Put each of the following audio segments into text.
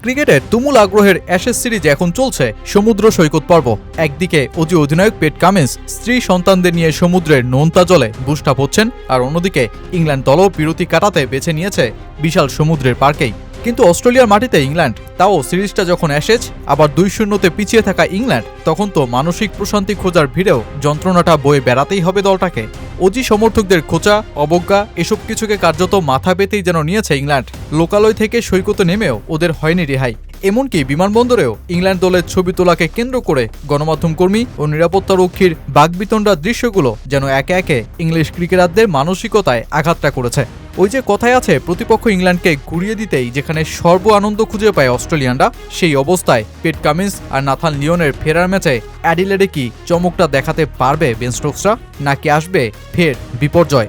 ক্রিকেটের তুমুল আগ্রহের অ্যাশেজ সিরিজ এখন চলছে সমুদ্র সৈকত পর্ব। একদিকে অজি অধিনায়ক পেট কামিন্স স্ত্রী সন্তানদের নিয়ে সমুদ্রের নোনতা জলে বুস্টাপ হচ্ছেন, আর অন্যদিকে ইংল্যান্ড দলও বিরতি কাটাতে বেছে নিয়েছে বিশাল সমুদ্রের পার্কেই। কিন্তু অস্ট্রেলিয়ার মাটিতে ইংল্যান্ড, তাও সিরিজটা যখন অ্যাশেজ আবার 2-0 পিছিয়ে থাকা ইংল্যান্ড, তখন তো মানসিক প্রশান্তি খোঁজার ভিড়েও যন্ত্রণাটা বয়ে বেড়াতেই হবে দলটাকে। অজি সমর্থকদের খোঁচা, অবজ্ঞা এসব কিছুকে কার্যত মাথা পেতেই যেন নিয়েছে ইংল্যান্ড। লোকালয় থেকে সৈকতে নেমেও ওদের হয়নি রেহাই। এমনকি বিমানবন্দরেও ইংল্যান্ড দলের ছবি তোলাকে কেন্দ্র করে গণমাধ্যম কর্মী ও নিরাপত্তারক্ষীর বাকবিতণ্ডার দৃশ্যগুলো যেন একে একে ইংলিশ ক্রিকেটারদের মানসিকতায় আঘাতটা করেছে। ওই যে কথায় আছে, প্রতিপক্ষ ইংল্যান্ডকে ঘুরিয়ে দিতেই যেখানে সর্ব আনন্দ খুঁজে পায় অস্ট্রেলিয়ানরা, সেই অবস্থায় পেট কামিন্স আর নাথান লিওনের ফেরার ম্যাচে অ্যাডিলেডে কি চমকটা দেখাতে পারবে বেন স্টোকসরা, নাকি আসবে ফের বিপর্যয়?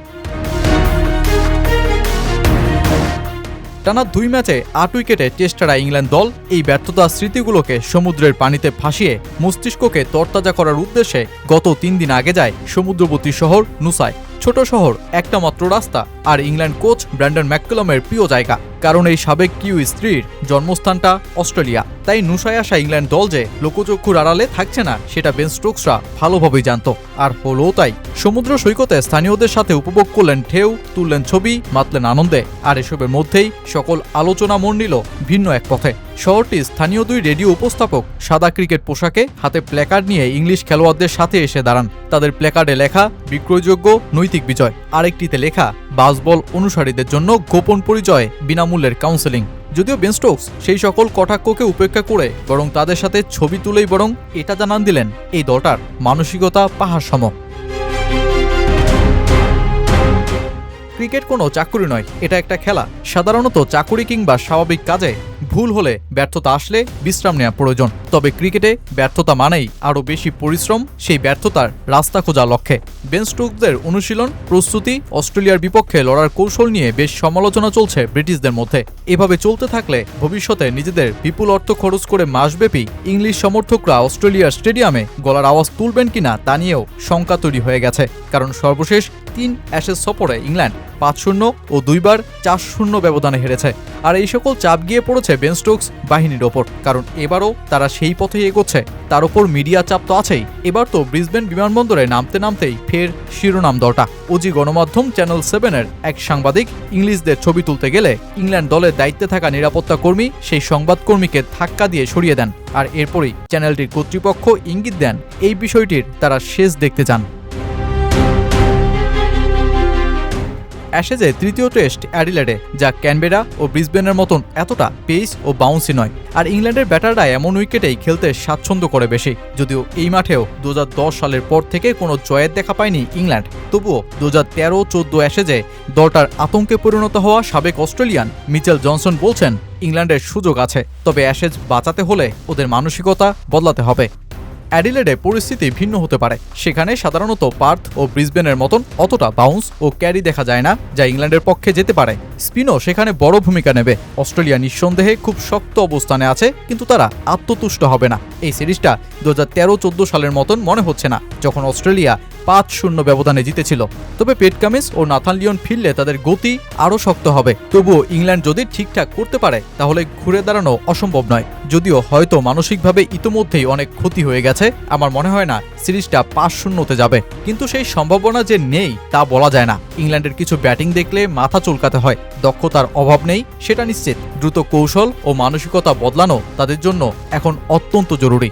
টানা 2 ম্যাচে 8 উইকেটে টেস্ট হারা ইংল্যান্ড দল এই ব্যর্থতার স্মৃতিগুলোকে সমুদ্রের পানিতে ভাসিয়ে মস্তিষ্ককে তরতাজা করার উদ্দেশ্যে গত 3 দিন আগে যায় সমুদ্রবর্তী শহর নুসায়। ছোট শহর, একটা মাত্র রাস্তা, আর ইংল্যান্ড কোচ ব্র্যান্ডন ম্যাককালামের প্রিয় জায়গা, কারণ এই সাবেক কিউই স্ত্রীর জন্মস্থানটা অস্ট্রেলিয়া। তাই নুসায় আসা ইংল্যান্ড দল যে লোকচক্ষুর আড়ালে থাকছে না, সেটা বেন স্টোকসরা ভালোভাবেই জানত, আর হলোও তাই। সমুদ্র সৈকতে স্থানীয়দের সাথে উপভোগ করলেন ঢেউ, তুললেন ছবি, মাতলেন আনন্দে, আর এসবের মধ্যেই সকল আলোচনা মোড় নিল ভিন্ন এক পথে। শহরটি স্থানীয় 2 রেডিও উপস্থাপক সাদা ক্রিকেট পোশাকে হাতে প্ল্যাকার্ড নিয়ে ইংলিশ খেলোয়াড়দের সাথে এসে দাঁড়ান। তাদের প্ল্যাকার্ডে লেখা বিক্রয়যোগ্য নৈতিক বিজয়, আরেকটিতে লেখা বাসবল অনুসারীদের জন্য গোপন পরিচয়, বিনামূল্যের কাউন্সেলিং। যদিও বেন স্টোকস সেই সকল কটাক্ষকে উপেক্ষা করে বরং তাদের সাথে ছবি তুলেই বরং এটা জানান দিলেন, এই দলটার মানসিকতা পাহাড় সম। ক্রিকেট কোনো চাকুরি নয়, এটা একটা খেলা। সাধারণত চাকুরি কিংবা স্বাভাবিক কাজে ভুল হলে, ব্যর্থতা আসলে বিশ্রাম নেওয়া প্রয়োজন। তবে ক্রিকেটে ব্যর্থতা মানেই আরও বেশি পরিশ্রম, সেই ব্যর্থতার রাস্তা খোঁজা লক্ষ্যে। বেন স্টোকসদের অনুশীলন, প্রস্তুতি, অস্ট্রেলিয়ার বিপক্ষে লড়ার কৌশল নিয়ে বেশ সমালোচনা চলছে ব্রিটিশদের মধ্যে। এভাবে চলতে থাকলে ভবিষ্যতে নিজেদের বিপুল অর্থ খরচ করে মাসব্যাপী ইংলিশ সমর্থকরা অস্ট্রেলিয়ার স্টেডিয়ামে গলার আওয়াজ তুলবেন কিনা তা নিয়েও শঙ্কা তৈরি হয়ে গেছে। কারণ সর্বশেষ 3 অ্যাশেজ সফরে ইংল্যান্ড 5-0 ও 2 বার 4-0 ব্যবধানে হেরেছে। আর এই সকল চাপ গিয়ে পড়েছে বেন স্টোকস বাহিনীর ওপর, কারণ এবারও তারা সেই পথেই এগোচ্ছে। তার ওপর মিডিয়া চাপ তো আছেই। এবার তো ব্রিসবেন বিমানবন্দরে নামতেই ফের শিরোনাম দলটা। ওজি গণমাধ্যম চ্যানেল 7-এর এক সাংবাদিক ইংলিশদের ছবি তুলতে গেলে ইংল্যান্ড দলের দায়িত্বে থাকা নিরাপত্তা কর্মী সেই সংবাদকর্মীকে ধাক্কা দিয়ে সরিয়ে দেন, আর এরপরই চ্যানেলটির কর্তৃপক্ষ ইঙ্গিত দেন এই বিষয়টির তারা শেষ দেখতে চান। অ্যাশেজে 3য় টেস্ট অ্যাডিলেডে, যা ক্যানবেরা ও ব্রিসবেনের মতন এতটা পেস ও বাউন্সি নয়। আর ইংল্যান্ডের ব্যাটাররা এমন উইকেটেই খেলতে স্বাচ্ছন্দ্য করে বেশি। যদিও এই মাঠেও 2010 সালের পর থেকে কোনো জয়ের দেখা পায়নি ইংল্যান্ড, তবুও 2013-14 অ্যাশেজে দলটার আতঙ্কে পরিণত হওয়া সাবেক অস্ট্রেলিয়ান মিচেল জনসন বলছেন, ইংল্যান্ডের সুযোগ আছে, তবে অ্যাশেজ বাঁচাতে হলে ওদের মানসিকতা বদলাতে হবে। অ্যাডিলেডে পরিস্থিতি ভিন্ন হতে পারে। সেখানে সাধারণত পার্থ ও ব্রিসবেনের মতন অতটা বাউন্স ও ক্যারি দেখা যায় না, যা ইংল্যান্ডের পক্ষে যেতে পারে। স্পিনও সেখানে বড় ভূমিকা নেবে। অস্ট্রেলিয়া নিঃসন্দেহে খুব শক্ত অবস্থানে আছে, কিন্তু তারা আত্মতুষ্ট হবে না। এই সিরিজটা 2013-14 সালের মতন মনে হচ্ছে না, যখন অস্ট্রেলিয়া 5-0 ব্যবধানে জিতেছিল। তবে পেট কামিন্স ও নাথান লিওন ফিরলে তাদের গতি আরও শক্ত হবে। তবুও ইংল্যান্ড যদি ঠিকঠাক করতে পারে, তাহলে ঘুরে দাঁড়ানো অসম্ভব নয়। যদিও হয়তো মানসিকভাবে ইতোমধ্যেই অনেক ক্ষতি হয়ে গেছে, আমার মনে হয় না সিরিজটা 5-0-তে যাবে। কিন্তু সেই সম্ভাবনা যে নেই তা বলা যায় না। ইংল্যান্ডের কিছু ব্যাটিং দেখলে মাথা চুলকাতে হয়। দক্ষতার অভাব নেই সেটা নিশ্চিত। দ্রুত কৌশল ও মানসিকতা বদলানো তাদের জন্য এখন অত্যন্ত জরুরি।